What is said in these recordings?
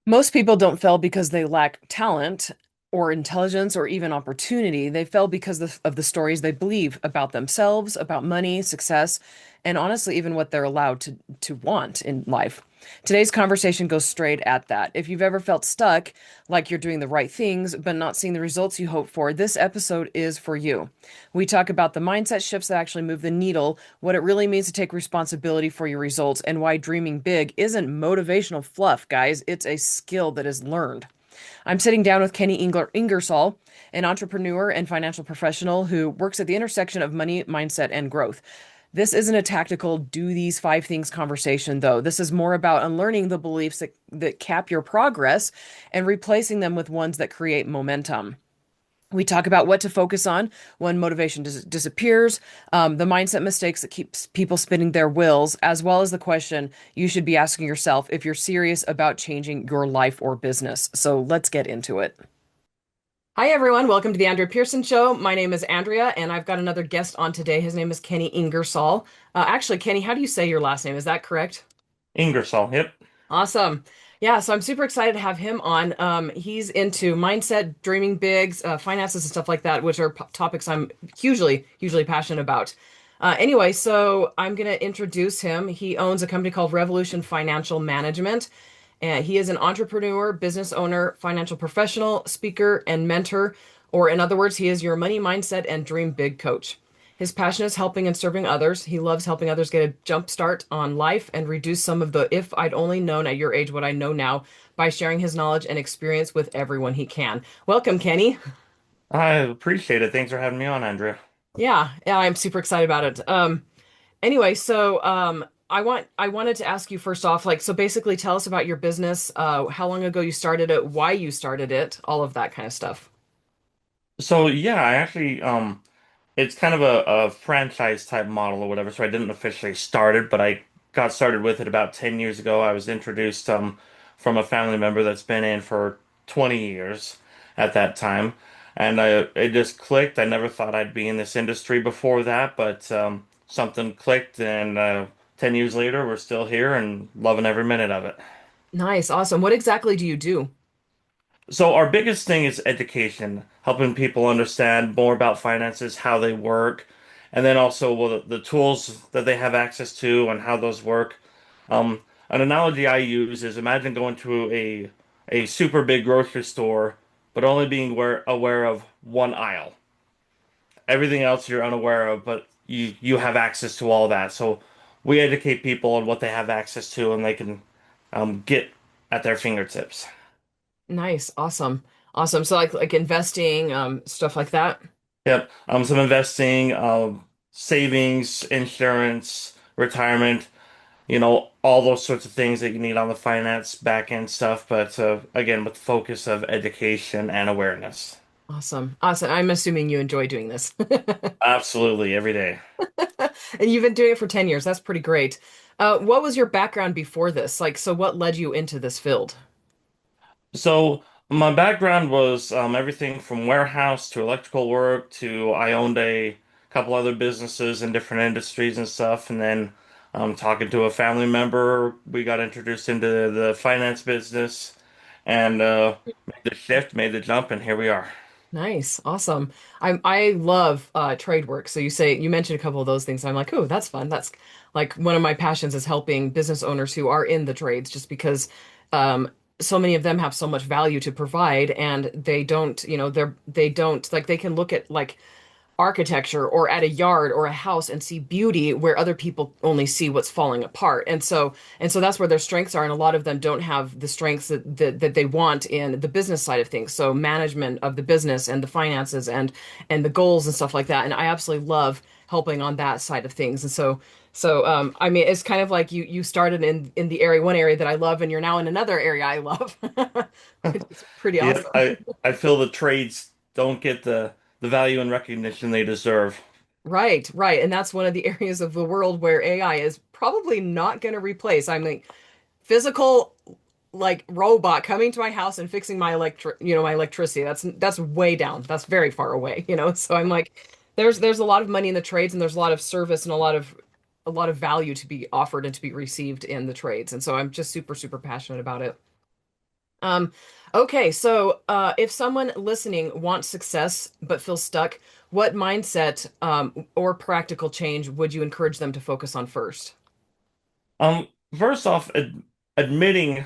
Most people don't fail because they lack talent or intelligence or even opportunity. They fail because of the stories they believe about themselves, about money, success, and honestly, even what they're allowed to want in life. Today's conversation goes straight at that. If you've ever felt stuck, like you're doing the right things, but not seeing the results you hope for, this episode is for you. We talk about the mindset shifts that actually move the needle, what it really means to take responsibility for your results, and why dreaming big isn't motivational fluff, guys. It's a skill that is learned. I'm sitting down with Kenny Ingersoll, an entrepreneur and financial professional who works at the intersection of money, mindset, and growth. This isn't a tactical do these five things conversation, though. This is more about unlearning the beliefs that cap your progress and replacing them with ones that create momentum. We talk about what to focus on when motivation disappears, the mindset mistakes that keeps people spinning their wheels, as well as the question you should be asking yourself if you're serious about changing your life or business. So let's get into it. Hi, everyone. Welcome to the Andrea Pearson Show. My name is Andrea, and I've got another guest on today. His name is Kenny Ingersoll. Actually, Kenny, how do you say your last name? Is that correct? Ingersoll, yep. Awesome. Yeah, so I'm super excited to have him on. He's into mindset, dreaming bigs, finances, and stuff like that, which are topics I'm hugely passionate about. Anyway, so I'm going to introduce him. He owns a company called Revolution Financial Management, and he is an entrepreneur, business owner, financial professional, speaker, and mentor, or in other words, he is your money mindset and dream big coach. His passion is helping and serving others. He loves helping others get a jump start on life and reduce some of the if I'd only known at your age what I know now by sharing his knowledge and experience with everyone he can. Welcome, Kenny. I appreciate it. Thanks for having me on, Andrea. Yeah, I'm super excited about it. Anyway, so I wanted to ask you first off, like, so basically tell us about your business, how long ago you started it, why you started it, all of that kind of stuff. So yeah, I actually it's kind of a franchise type model or whatever. So I didn't officially start it, but I got started with it about 10 years ago. I was introduced from a family member that's been in for 20 years at that time. And it just clicked. I never thought I'd be in this industry before that, but something clicked and 10 years later we're still here and loving every minute of it. Nice, awesome. What exactly do you do? So our biggest thing is education, helping people understand more about finances, how they work, and then also well, the tools that they have access to and how those work. An analogy I use is imagine going to a super big grocery store, but only being aware of one aisle. Everything else you're unaware of, but you have access to all that. So we educate people on what they have access to, and they can get at their fingertips. Nice, awesome. Awesome. So like investing, stuff like that. Yep. Some investing, savings, insurance, retirement, all those sorts of things that you need on the finance back end stuff. But again, with the focus of education and awareness. Awesome. Awesome. I'm assuming you enjoy doing this. Absolutely, every day. And you've been doing it for 10 years. That's pretty great. What was your background before this? Like, so what led you into this field? So my background was everything from warehouse to electrical work to I owned a couple other businesses in different industries and stuff. And then talking to a family member, we got introduced into the finance business and made the shift, made the jump, and here we are. Nice. Awesome. I love trade work. So you mentioned a couple of those things. I'm like, oh, that's fun. That's like one of my passions is helping business owners who are in the trades just because so many of them have so much value to provide and they don't, they don't like they can look at like architecture or at a yard or a house and see beauty where other people only see what's falling apart. And so that's where their strengths are. And a lot of them don't have the strengths that they want in the business side of things. So management of the business and the finances and the goals and stuff like that. And I absolutely love helping on that side of things. And so I mean it's kind of like you started in the area one area that I love and you're now in another area I love. It's pretty Yep, awesome. I feel the trades don't get the value and recognition they deserve. Right, right. And that's one of the areas of the world where AI is probably not going to replace. I mean, physical like robot coming to my house and fixing my electricity. That's way down. That's very far away. So I'm like there's a lot of money in the trades and there's a lot of service and a lot of value to be offered and to be received in the trades. And so I'm just super passionate about it. Um, okay, so if someone listening wants success but feels stuck, what mindset or practical change would you encourage them to focus on first? First off, admitting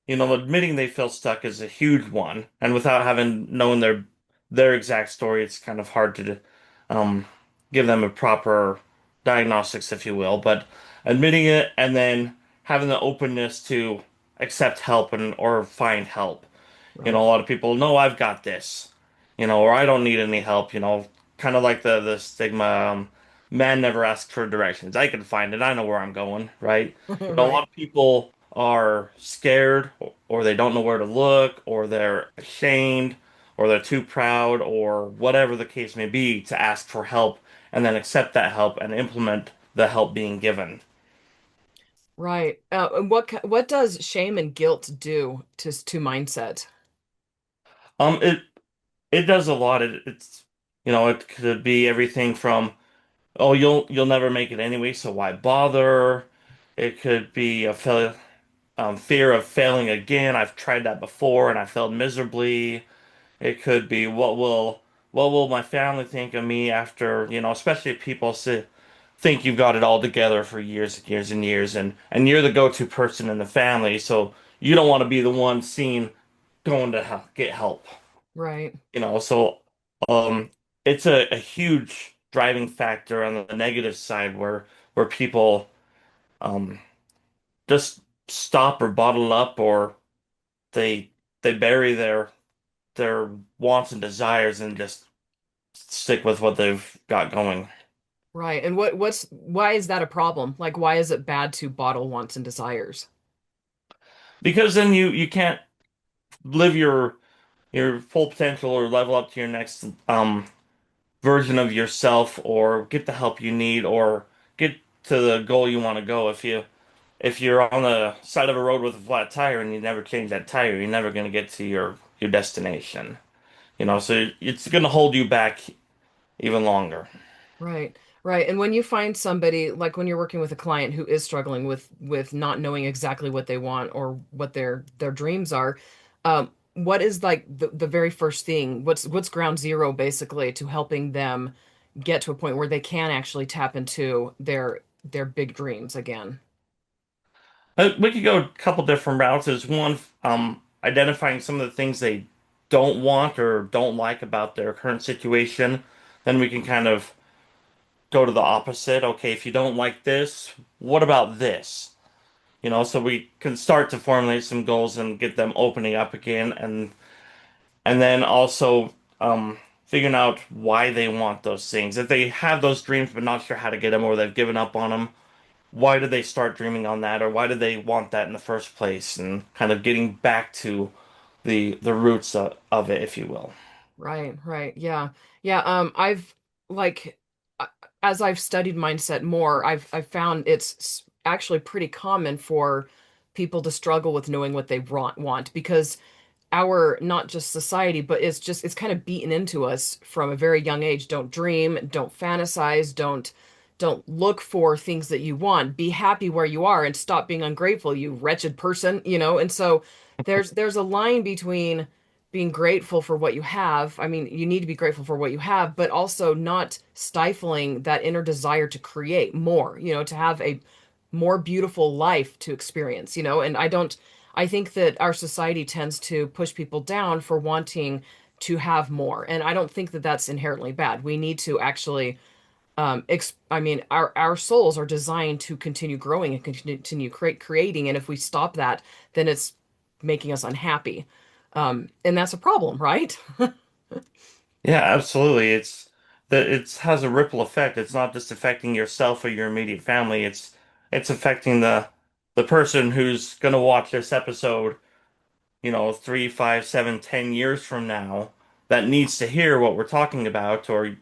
admitting they feel stuck is a huge one, and without having known their exact story, it's kind of hard to um, give them a proper diagnostics, if you will. But admitting it and then having the openness to accept help and or find help. A Right. lot of people know I've got this, or I don't need any help, kind of like the stigma, man never asks for directions. I can find it. I know where I'm going, right? A Right. lot of people are scared or they don't know where to look or they're ashamed or they're too proud or whatever the case may be to ask for help and then accept that help and implement the help being given. Right. And what does shame and guilt do to mindset? Um, it it does a lot. It could be everything from oh, you'll never make it anyway, so why bother? It could be a fear of failing again. I've tried that before and I failed miserably. It could be what will my family think of me after, especially if people think you've got it all together for years and years and years and you're the go-to person in the family, so you don't want to be the one seen going to get help. Right. So um it's a huge driving factor on the negative side where people um just stop or bottle up or they they bury their wants and desires and just stick with what they've got going. Right. And why is that a problem? Like, why is it bad to bottle wants and desires? Because then you can't live your full potential or level up to your next version of yourself or get the help you need or get to the goal you want to go. If you're on the side of a road with a flat tire and you never change that tire, you're never going to get to your destination. So it's going to hold you back even longer. Right, right. And when you find somebody, like when you're working with a client who is struggling with not knowing exactly what they want or what their dreams are, what is like the very first thing? What's ground zero basically to helping them get to a point where they can actually tap into their big dreams again? We could go a couple different routes. Is one, identifying some of the things they don't want or don't like about their current situation. Then we can kind of go to the opposite. Okay, if you don't like this, what about this? So we can start to formulate some goals and get them opening up again, and then also figuring out why they want those things. If they have those dreams but not sure how to get them or they've given up on them, why did they start dreaming on that or why did they want that in the first place? And kind of getting back to the roots of it, if you will. Right, right. Yeah. Yeah, I've like uh, as I've studied mindset more, I've found actually pretty common for people to struggle with knowing what they want because our not just society, but it's kind of beaten into us from a very young age. Don't dream, don't fantasize, don't look for things that you want. Be happy where you are and stop being ungrateful, you wretched person, you know? And so there's a line between being grateful for what you have. I mean, you need to be grateful for what you have, but also not stifling that inner desire to create more, to have a more beautiful life to experience, and I think that our society tends to push people down for wanting to have more. And I don't think that that's inherently bad. We need to actually, I mean, our souls are designed to continue growing and continue creating. And if we stop that, then it's making us unhappy. And that's a problem, right? Yeah, absolutely. It has a ripple effect. It's not just affecting yourself or your immediate family. It's affecting the person who's gonna watch this episode, 3, 5, 7, 10 years from now that needs to hear what we're talking about or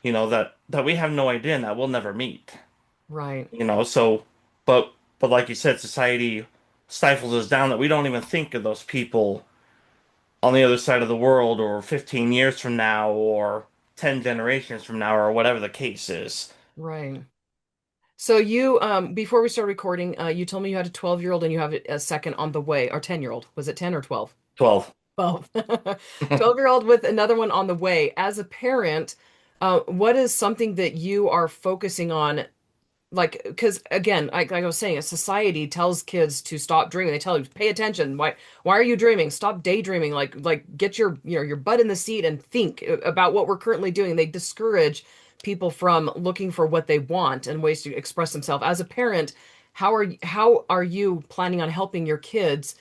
that we have no idea and that we'll never meet. Right, So but like you said, society stifles us down that we don't even think of those people on the other side of the world or 15 years from now or 10 generations from now or whatever the case is. right. So you, before we start recording, you told me you had a 12-year-old and you have a second on the way, or 10-year-old. Was it 10 or 12? 12. 12. 12-year-old with another one on the way. As a parent, what is something that you are focusing on, like, because again, like I was saying, a society tells kids to stop dreaming. They tell you, pay attention. Why are you dreaming? Stop daydreaming. Like get your, your butt in the seat and think about what we're currently doing. They discourage people from looking for what they want and ways to express themselves. As a parent, how are you planning on helping your kids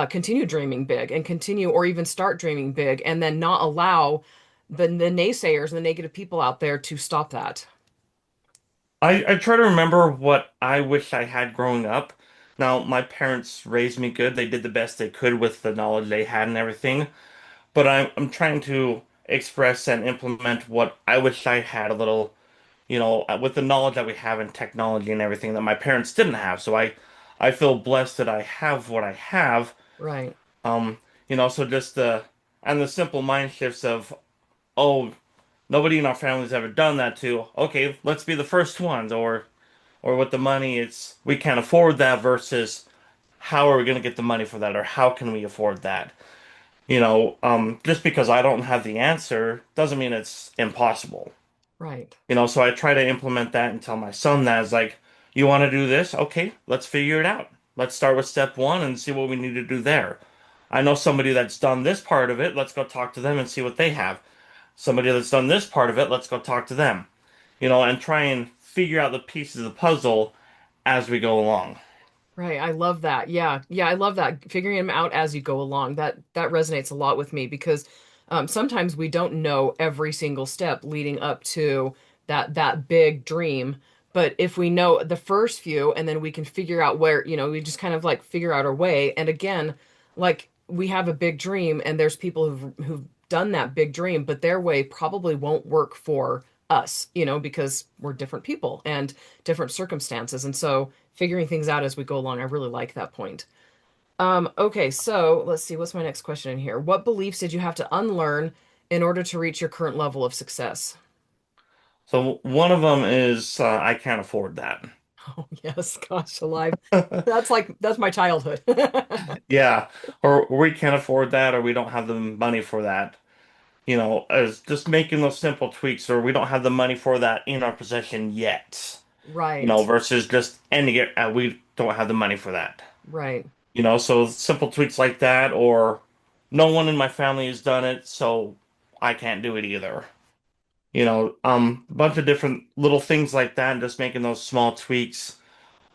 continue dreaming big and continue or even start dreaming big and then not allow the naysayers and the negative people out there to stop that? I try to remember what I wish I had growing up. Now, my parents raised me good. They did the best they could with the knowledge they had and everything. But I'm trying to express and implement what I wish I had a little, with the knowledge that we have in technology and everything that my parents didn't have. So I feel blessed that I have what I have. Right. Um, so just the simple mind shifts of, oh, nobody in our family's ever done that to, okay, let's be the first ones, or with the money, it's we can't afford that versus how are we going to get the money for that, or how can we afford that? Just because I don't have the answer doesn't mean it's impossible. Right. So I try to implement that and tell my son that is like, you want to do this? Okay, let's figure it out. Let's start with step one and see what we need to do there. I know somebody that's done this part of it. Let's go talk to them and see what they have. Somebody that's done this part of it. Let's go talk to them. And try and figure out the pieces of the puzzle as we go along. Right. I love that. Yeah. Yeah, I love that. Figuring them out as you go along. That resonates a lot with me because sometimes we don't know every single step leading up to that big dream. But if we know the first few and then we can figure out where, we just kind of like figure out our way. And again, like we have a big dream and there's people who've done that big dream, but their way probably won't work for us, because we're different people and different circumstances. And so figuring things out as we go along. I really like that point. Okay, so let's see, what's my next question in here? What beliefs did you have to unlearn in order to reach your current level of success? So one of them is I can't afford that. Oh, yes, gosh, alive. That's my childhood. Yeah, or we can't afford that, or we don't have the money for that. As just making those simple tweaks, or we don't have the money for that in our possession yet. Right, Versus just ending it, we don't have the money for that. right, So simple tweaks like that, or no one in my family has done it, so I can't do it either. A bunch of different little things like that, and just making those small tweaks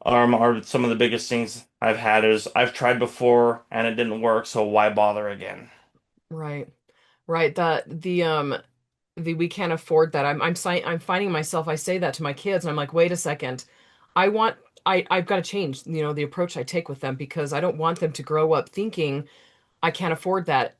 are some of the biggest things I've had is I've tried before and it didn't work, so why bother again? right, right. The we can't afford that. I'm finding myself, I say that to my kids and I'm like, wait a second. I want I've got to change, the approach I take with them because I don't want them to grow up thinking I can't afford that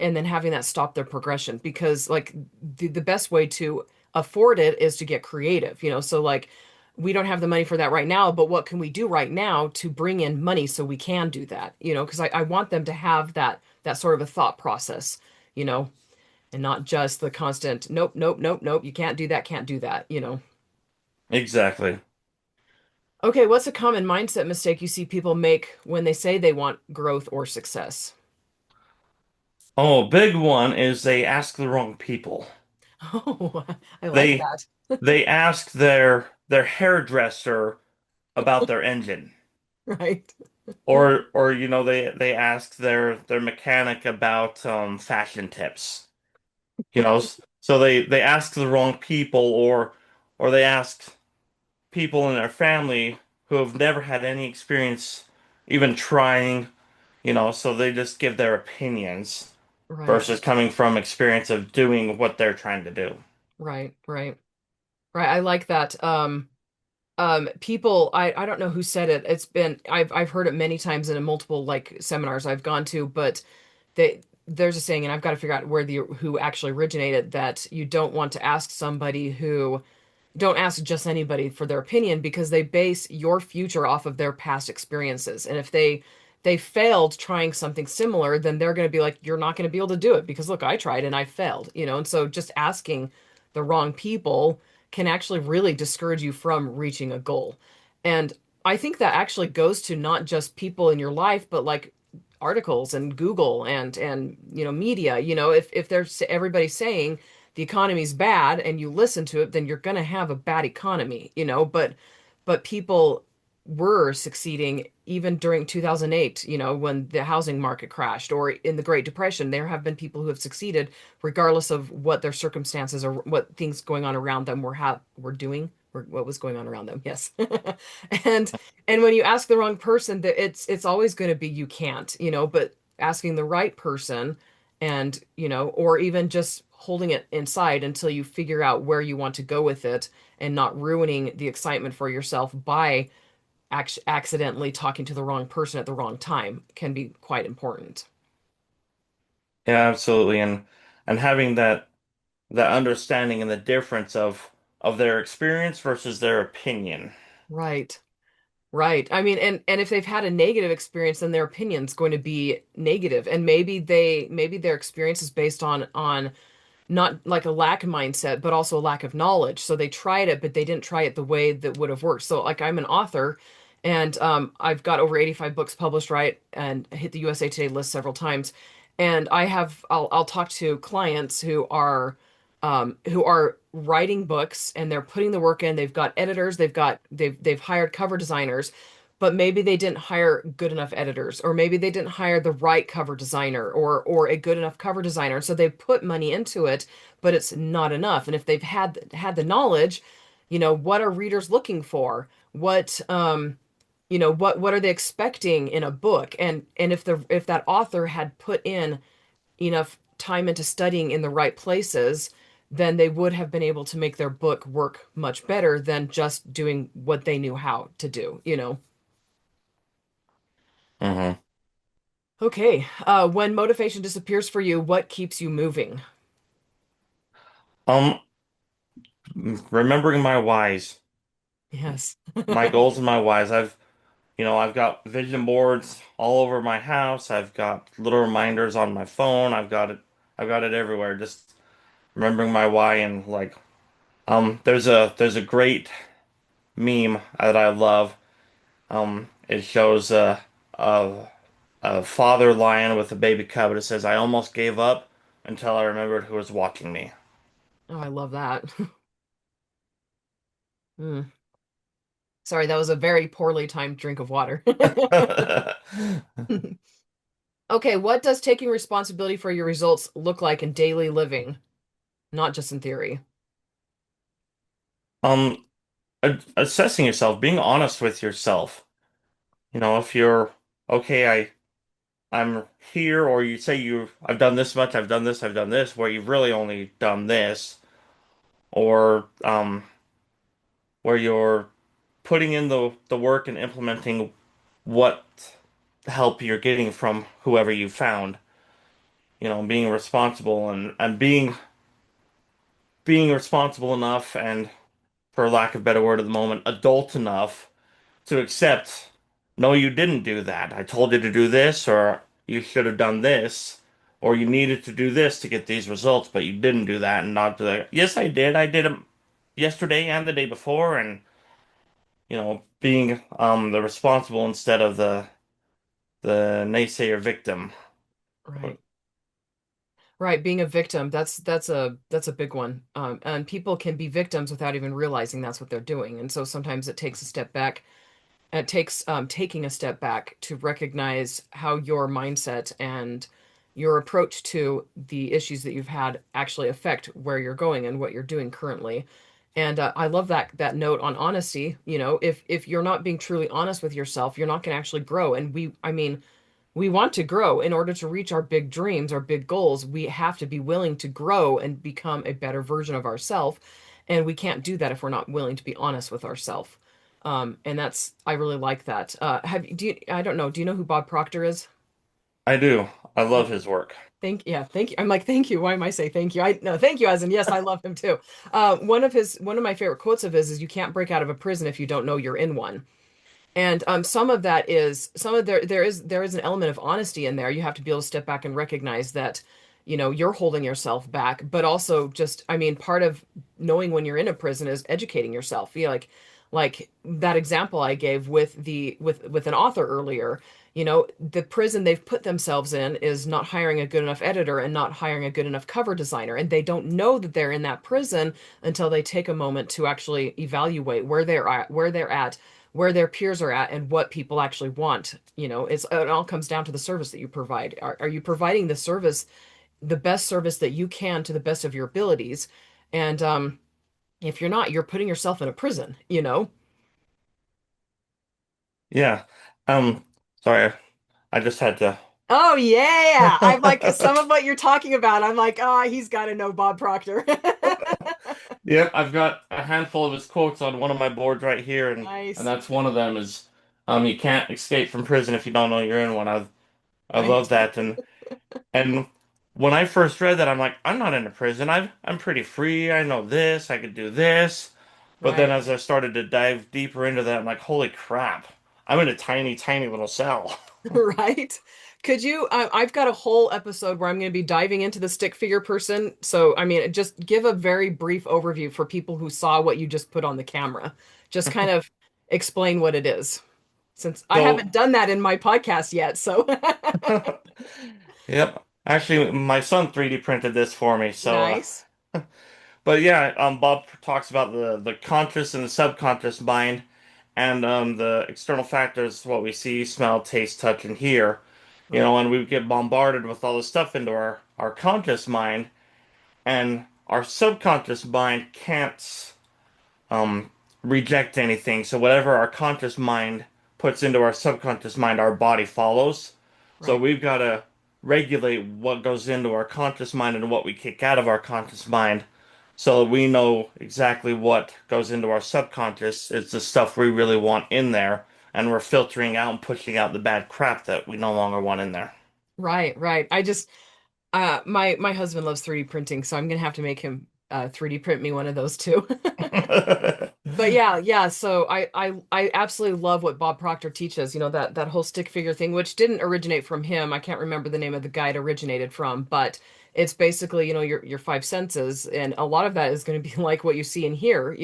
and then having that stop their progression because like the best way to afford it is to get creative, so like we don't have the money for that right now, but what can we do right now to bring in money so we can do that, because I want them to have that sort of a thought process, you know and not just the constant nope, nope, nope, nope, you can't do that, can't do that. Exactly. Okay, what's a common mindset mistake you see people make when they say they want growth or success? Oh, a big one is they ask the wrong people. Oh, I like They that. they ask their hairdresser about their engine. Right. Or they ask their mechanic about fashion tips. So they ask the wrong people, or they ask people in their family who have never had any experience even trying, so they just give their opinions Right. versus coming from experience of doing what they're trying to do. Right. Right. Right. I like that. People, I don't know who said it. I've heard it many times in multiple like seminars I've gone to, but there's a saying, and I've got to figure out who actually originated that you don't want to ask somebody who don't ask just anybody for their opinion because they base your future off of their past experiences. And if they failed trying something similar, then they're going to be like, you're not going to be able to do it because look, I tried and I failed, and so just asking the wrong people can actually really discourage you from reaching a goal. And I think that actually goes to not just people in your life, but like articles and Google and media. If there's everybody saying the economy's bad and you listen to it, then you're going to have a bad economy. But people were succeeding even during 2008, when the housing market crashed, or in the Great Depression. There have been people who have succeeded regardless of what their circumstances or what things going on around them were doing, or what was going on around them. Yes. And and when you ask the wrong person, that it's always going to be you can't, but asking the right person, and or even just holding it inside until you figure out where you want to go with it, and not ruining the excitement for yourself by accidentally talking to the wrong person at the wrong time, can be quite important. Yeah, absolutely. And having that understanding and the difference of their experience versus their opinion. Right. Right. I mean, and if they've had a negative experience, then their opinion's going to be negative. And maybe their experience is based on not like a lack of mindset, but also a lack of knowledge. So they tried it, but they didn't try it the way that would have worked. So like I'm an author, and I've got over 85 books published, right? And hit the USA Today list several times. And I'll talk to clients who are writing books, and they're putting the work in. They've got editors, they've hired cover designers, but maybe they didn't hire good enough editors, or maybe they didn't hire the right cover designer, or a good enough cover designer. So they put money into it, but it's not enough. And if they've had the knowledge, what are readers looking for? What are they expecting in a book? And if that author had put in enough time into studying in the right places, then they would have been able to make their book work much better than just doing what they knew how to do. Hmm. Okay. When motivation disappears for you, what keeps you moving? Um, remembering my whys, Yes. my goals and my whys. I've got vision boards all over my house. I've got little reminders on my phone. I've got it everywhere. Just remembering my why and like, there's a great meme that I love. It shows a father lion with a baby cub. And it says, "I almost gave up until I remembered who was watching me." Oh, I love that. Mm. Sorry, that was a very poorly timed drink of water. Okay, what does taking responsibility for your results look like in daily living, not just in theory? Um, assessing yourself, being honest with yourself. If you're okay, I'm here, or you say I've done this much, I've done this, I've done this, where you've really only done this, or where you're putting in the work and implementing what help you're getting from whoever you found. Being responsible and being responsible enough and, for lack of a better word at the moment, adult enough to accept, no, you didn't do that. I told you to do this, or you should have done this, or you needed to do this to get these results, but you didn't do that, and not do that. Yes, I did. I did it yesterday and the day before, and being the responsible instead of the naysayer victim. Right. Right, being a victim, that's a big one. And people can be victims without even realizing that's what they're doing. And so sometimes it takes a step back. It takes taking a step back to recognize how your mindset and your approach to the issues that you've had actually affect where you're going and what you're doing currently. And I love that note on honesty. If you're not being truly honest with yourself, you're not going to actually grow. And I mean, we want to grow. In order to reach our big dreams, our big goals, we have to be willing to grow and become a better version of ourselves. And we can't do that if we're not willing to be honest with ourselves. And I really like that. I don't know, do you know who Bob Proctor is? I do. I Uh, love his work. yeah, thank you. I'm like, thank you. Why am I say thank you? No, thank you, as in, yes, I love him too. One of my favorite quotes of his is, "You can't break out of a prison if you don't know you're in one." And some of that is some of there is an element of honesty in there. You have to be able to step back and recognize that you're holding yourself back, but also just, I mean, part of knowing when you're in a prison is educating yourself. Like that example I gave with with an author earlier, the prison they've put themselves in is not hiring a good enough editor and not hiring a good enough cover designer. And they don't know that they're in that prison until they take a moment to actually evaluate where their peers are at, and what people actually want. It all comes down to the service that you provide. Are you providing the best service that you can to the best of your abilities? And if you're not, you're putting yourself in a prison. Yeah. Um, sorry, I just had to. Oh yeah. I'm like some of what you're talking about. I'm like, oh, he's got to know Bob Proctor. Yep, I've got a handful of his quotes on one of my boards right here, and Nice. that's one of them is, you can't escape from prison if you don't know you're in one. I love Right. that, and when I first read that, I'm like, I'm not in a prison. I'm pretty free. I know this. I could do this. But then Right. as I started to dive deeper into that, I'm like, holy crap, I'm in a tiny, tiny little cell. Right. Could you, I've got a whole episode where I'm going to be diving into the stick figure person. So, I mean, just give a very brief overview for people who saw what you just put on the camera. Just kind of explain what it is, since I So, haven't done that in my podcast yet. So, yep. Actually, my son 3D printed this for me. nice. But yeah, Bob talks about the conscious and the subconscious mind, and the external factors, what we see, smell, taste, touch, and hear. Right. And we get bombarded with all this stuff into our conscious mind, and our subconscious mind can't um, reject anything. So whatever our conscious mind puts into our subconscious mind, our body follows. So Right. we've got to regulate what goes into our conscious mind and what we kick out of our conscious mind so we know exactly what goes into our subconscious. It's the stuff we really want in there, and we're filtering out and pushing out the bad crap that we no longer want in there. Right. Right. I just, my husband loves 3D printing, so I'm gonna have to make him 3D print me one of those too. But yeah, yeah. So I absolutely love what Bob Proctor teaches. That whole stick figure thing, which didn't originate from him. I can't remember the name of the guy it originated from, but it's basically, your five senses, and a lot of that is going to be like what you see and hear.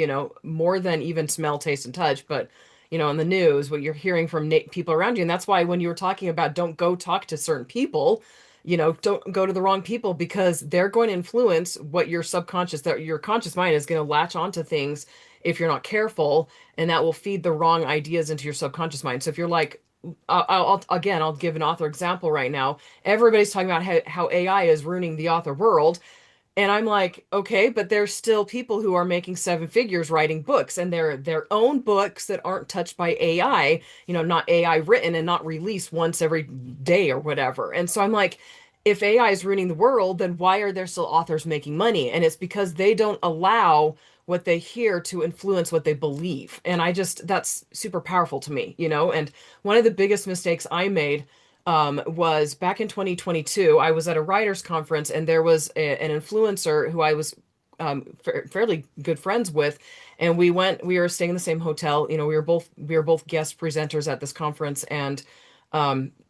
More than even smell, taste, and touch. But in the news, what you're hearing from people around you, and that's why when you were talking about don't go talk to certain people. Don't go to the wrong people, because they're going to influence what that your conscious mind is going to latch onto things if you're not careful, and that will feed the wrong ideas into your subconscious mind. So if you're like, I'll give an author example right now. Everybody's talking about how AI is ruining the author world. And I'm like, okay, but there's still people who are making seven figures writing books, and they're their own books that aren't touched by AI, not AI written and not released once every day or whatever. And so I'm like, if AI is ruining the world, then why are there still authors making money? And it's because they don't allow what they hear to influence what they believe. And that's super powerful to me. And one of the biggest mistakes I made was back in 2022. I was at a writers conference, and there was an influencer who I was fairly good friends with, and we were staying in the same hotel. We were both guest presenters at this conference, and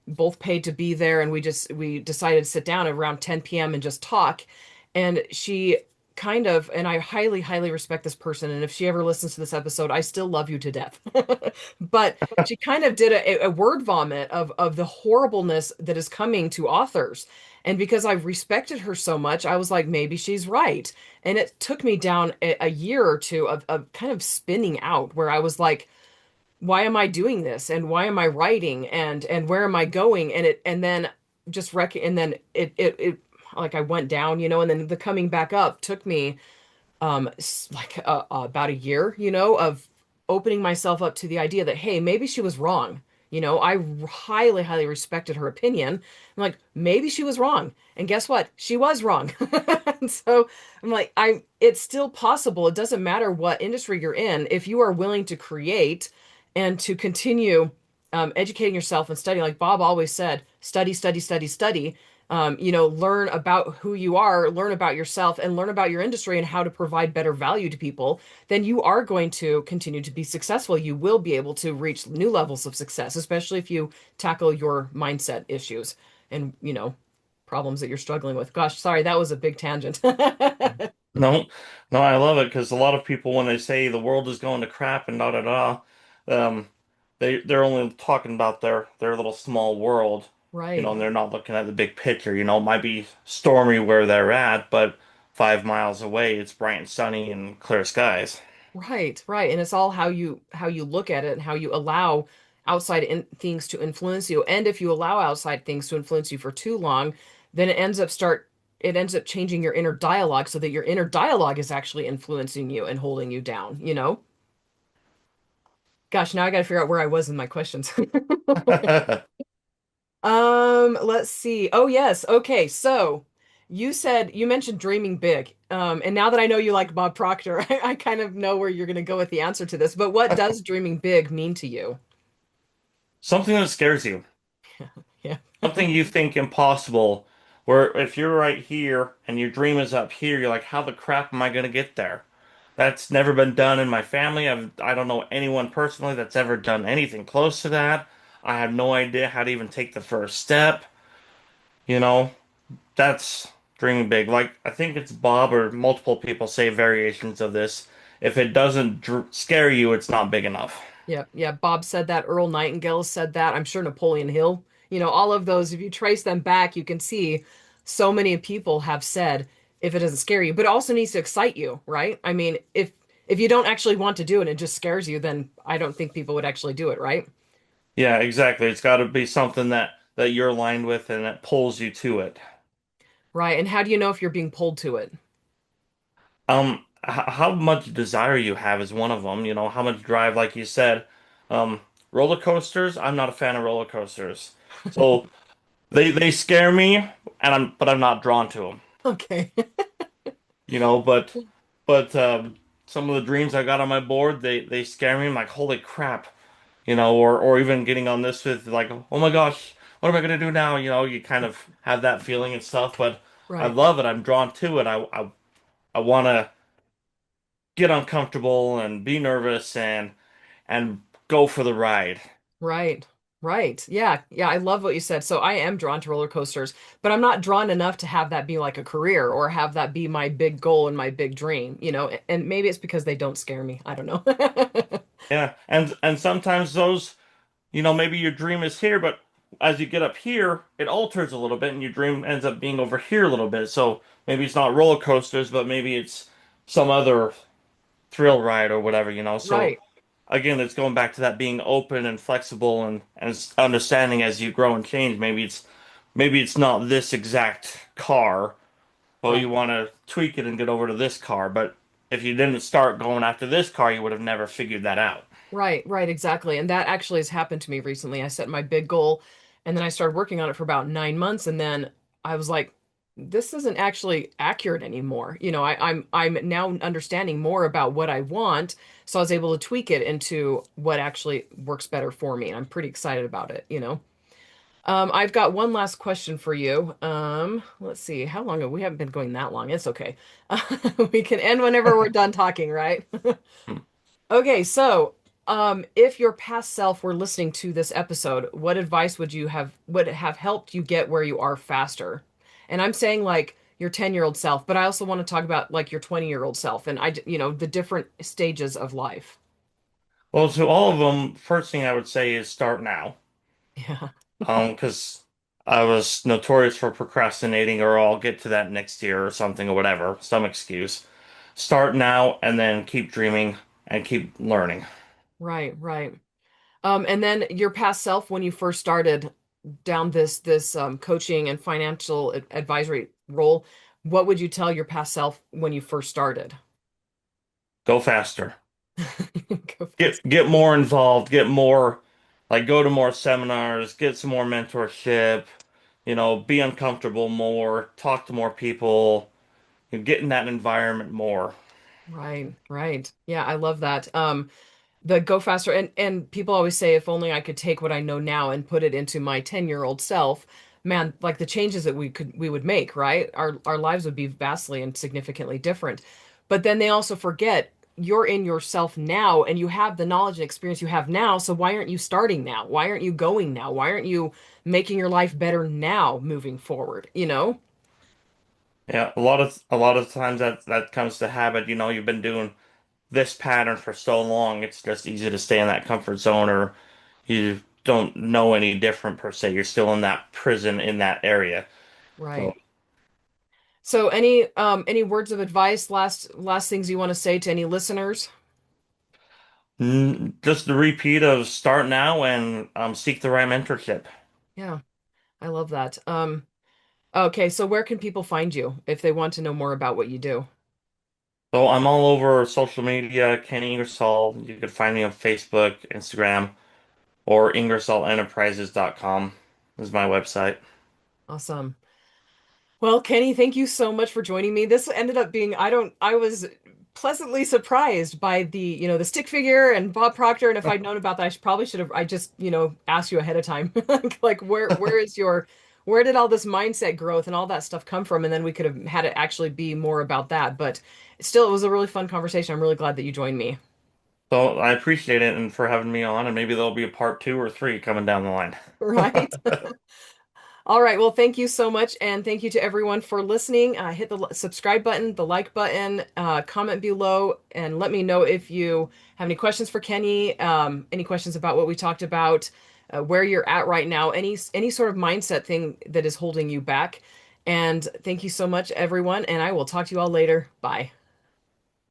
both paid to be there, and we decided to sit down at around 10 p.m. and just talk. And she kind of, and I highly, highly respect this person, and if she ever listens to this episode, I still love you to death. But she kind of did a word vomit of the horribleness that is coming to authors. And because I respected her so much, I was like, maybe she's right. And it took me down a year or two of kind of spinning out, where I was like, why am I doing this? And why am I writing? And where am I going? And then and then it like I went down, and then the coming back up took me like about a year, of opening myself up to the idea that, hey, maybe she was wrong. I highly, highly respected her opinion. I'm like, maybe she was wrong. And guess what? She was wrong. And so I'm like, it's still possible. It doesn't matter what industry you're in. If you are willing to create and to continue educating yourself and studying, like Bob always said, study, study, study, study. Learn about who you are, learn about yourself, and learn about your industry and how to provide better value to people, then you are going to continue to be successful. You will be able to reach new levels of success, especially if you tackle your mindset issues and, problems that you're struggling with. Gosh, sorry, that was a big tangent. No, no, I love it because a lot of people, when they say the world is going to crap and da da da, um, they're only talking about their little small world, Right. and they're not looking at the big picture. It might be stormy where they're at, but 5 miles away, it's bright and sunny and clear skies. Right, right. And it's all how you look at it and how you allow things to influence you. And if you allow outside things to influence you for too long, then it ends up changing your inner dialogue so that your inner dialogue is actually influencing you and holding you down, you know? Gosh, now I got to figure out where I was in my questions. Let's see. Oh yes. Okay. So you mentioned dreaming big. And now that I know you like Bob Proctor, I kind of know where you're going to go with the answer to this. But what does dreaming big mean to you? Something that scares you. Yeah. Something you think impossible, where if you're right here and your dream is up here, you're like, how the crap am I going to get there? That's never been done in my family. I don't know anyone personally that's ever done anything close to that. I have no idea how to even take the first step. You know, that's dreaming big. Like, I think it's Bob or multiple people say variations of this. If it doesn't scare you, it's not big enough. Yeah. Yeah. Bob said that. Earl Nightingale said that. I'm sure Napoleon Hill, all of those, if you trace them back, you can see so many people have said if it doesn't scare you, but it also needs to excite you, right? I mean, if you don't actually want to do it and it just scares you, then I don't think people would actually do it, right? Yeah, exactly. It's got to be something that you're aligned with and that pulls you to it. Right. And how do you know if you're being pulled to it? How much desire you have is one of them. How much drive, like you said. Um, Roller coasters, I'm not a fan of roller coasters. So they scare me, but I'm not drawn to them. Okay. But some of the dreams I got on my board, they scare me. I'm like, holy crap, or even getting on this with like, oh my gosh, what am I gonna do now? You kind of have that feeling and stuff. But I Right. love it. I'm drawn to it. I want to get uncomfortable and be nervous and go for the ride. Right. Right. Yeah. Yeah. I love what you said. So I am drawn to roller coasters, but I'm not drawn enough to have that be like a career or have that be my big goal and my big dream, and maybe it's because they don't scare me. I don't know. Yeah, and sometimes those, maybe your dream is here, but as you get up here, it alters a little bit, and your dream ends up being over here a little bit. So maybe it's not roller coasters, but maybe it's some other thrill ride or whatever. So Right. again, it's going back to that being open and flexible and understanding as you grow and change. Maybe it's not this exact car. Well, you Right. want to tweak it and get over to this car, but if you didn't start going after this car, you would have never figured that out. Right, right, exactly. And that actually has happened to me recently. I set my big goal and then I started working on it for about 9 months. And then I was like, this isn't actually accurate anymore. I'm now understanding more about what I want. So I was able to tweak it into what actually works better for me. And I'm pretty excited about it. I've got one last question for you. Let's see, how long have we haven't been going that long? It's okay. We can end whenever we're done talking, right? Hmm. Okay, so if your past self were listening to this episode, what advice would have helped you get where you are faster? And I'm saying like your 10-year-old self, but I also want to talk about like your 20-year-old self and the different stages of life. Well, to all of them, first thing I would say is start now. Yeah. Because I was notorious for procrastinating, or I'll get to that next year or something or whatever, some excuse. Start now and then keep dreaming and keep learning. Right, right. And then your past self when you first started down this coaching and financial advisory role, what would you tell your past self when you first started? Go faster. Go Get fast. get more involved, get more like go to more seminars, get some more mentorship, be uncomfortable more, talk to more people, get in that environment more. Right, right. Yeah, I love that. The go faster and people always say if only I could take what I know now and put it into my 10-year-old self, man, like the changes that we would make, right? Our lives would be vastly and significantly different. But then they also forget you're in yourself now and you have the knowledge and experience you have now. So why aren't you starting now? Why aren't you going now? Why aren't you making your life better now moving forward, you know? Yeah, a lot of times that comes to habit. You've been doing this pattern for so long, it's just easy to stay in that comfort zone, or you don't know any different per se. You're still in that prison in that area. So Right. So any words of advice, last things you want to say to any listeners? just the repeat of start now and seek the right mentorship. Yeah, I love that. Okay, so where can people find you if they want to know more about what you do? So I'm all over social media, Kenny Ingersoll. You can find me on Facebook, Instagram, or IngersollEnterprises.com is my website. Awesome. Well, Kenny, thank you so much for joining me. This ended up being, I was pleasantly surprised by the stick figure and Bob Proctor. And if I'd known about that, probably should have, I just, asked you ahead of time. Like where did all this mindset growth and all that stuff come from? And then we could have had it actually be more about that. But still, it was a really fun conversation. I'm really glad that you joined me. So I appreciate it and for having me on, and maybe there'll be a part two or three coming down the line. Right? All right. Well, thank you so much. And thank you to everyone for listening. Hit the subscribe button, the like button, comment below, and let me know if you have any questions for Kenny, any questions about what we talked about, where you're at right now, any sort of mindset thing that is holding you back. And thank you so much, everyone. And I will talk to you all later. Bye.